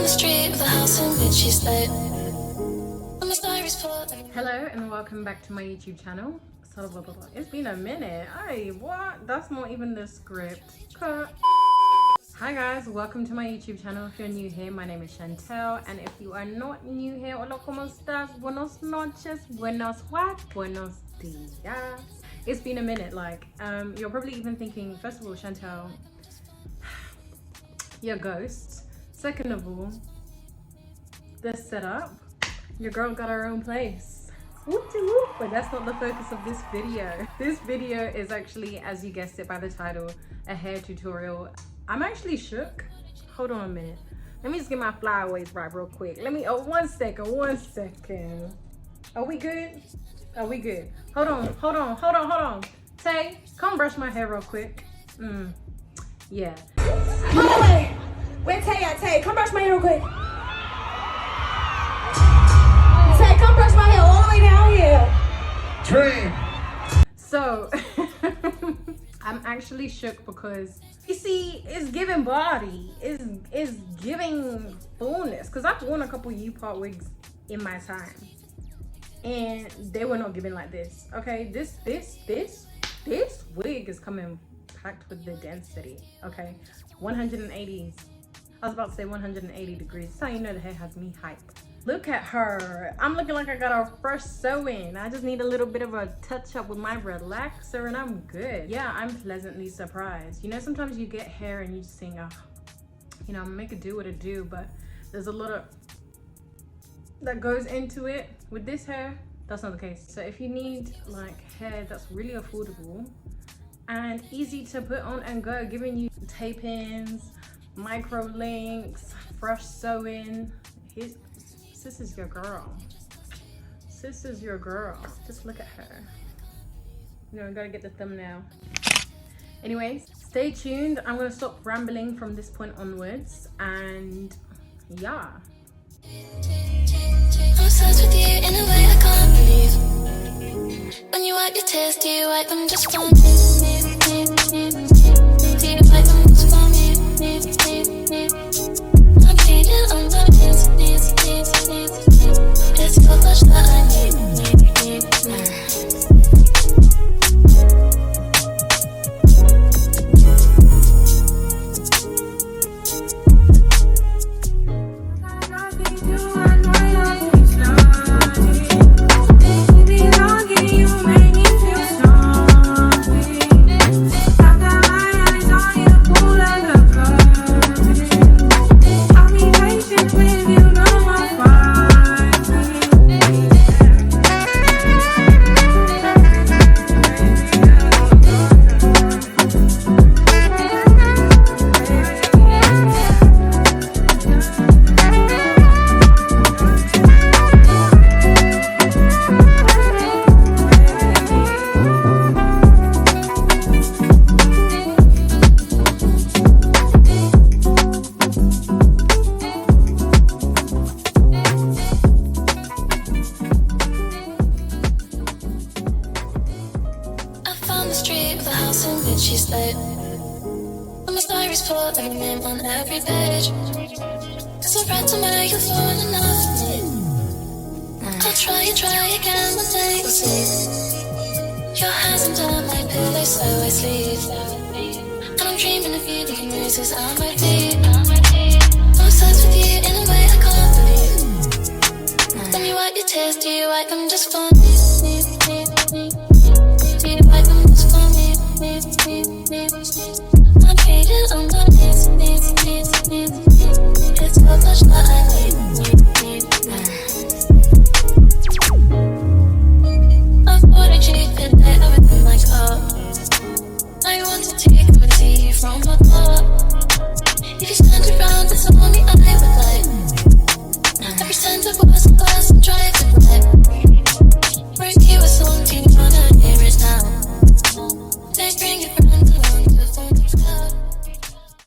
the street of the house in which she stayed. Hello and welcome back to my YouTube channel. It's been a minute. Hey, what? That's not even the script. Cut. Hi guys, welcome to my YouTube channel. If you're new here, my name is Chantel, and if you are not new here, hola, ¿cómo estás? Buenos noches, buenos what? Buenos dias. It's been a minute. You're probably even thinking, first of all, Chantel, you're a ghost. Second of all, this setup, your girl got her own place. Whoop-de-whoop. But that's not the focus of this video. This video is actually, as you guessed it by the title, a hair tutorial. I'm actually shook. Hold on a minute. Let me just get my flyaways right real quick. One second. Are we good? Are we good? Hold on. Tay, come brush my hair real quick. Yeah. Oh, wait, Tay at? Tay, come brush my hair real quick. Tay, come brush my hair all the way down here. Dream. So, I'm actually shook because, you see, it's giving body. It's giving fullness. Because I've worn a couple U-Part wigs in my time. And they were not given like this. Okay, this wig is coming packed with the density. Okay, 180s. I was about to say 180 degrees. That's how you know the hair has me hype. Look at her. I'm looking like I got a fresh sew-in. I just need a little bit of a touch-up with my relaxer and I'm good. Yeah, I'm pleasantly surprised. You know, sometimes you get hair and you just think, oh, you know, make it do what it do, but there's a lot of that goes into it. With this hair, that's not the case. So if you need like hair that's really affordable and easy to put on and go, giving you tape-ins, micro links, fresh sewing, this is your girl. This is your girl. Just look at her. You know, I gotta get the thumbnail. Anyways, stay tuned. I'm gonna stop rambling from this point onwards, and yeah. I'm obsessed with you in a way I can't believe. When you wipe your tears, do you wipe them just for me? Do you wipe them just for me? I'm bleeding on my knees. It's your touch that I need. She stayed. I'm a story's full of your name on every page. Cause I read somewhere you're falling enough for me. I'll try again one day you'll see. Your hands under my pillow so I sleep. And I'm dreaming of you leaving roses on my feet. I'm obsessed with you in a way I can't believe. When you wipe your tears, do you wipe them just for me?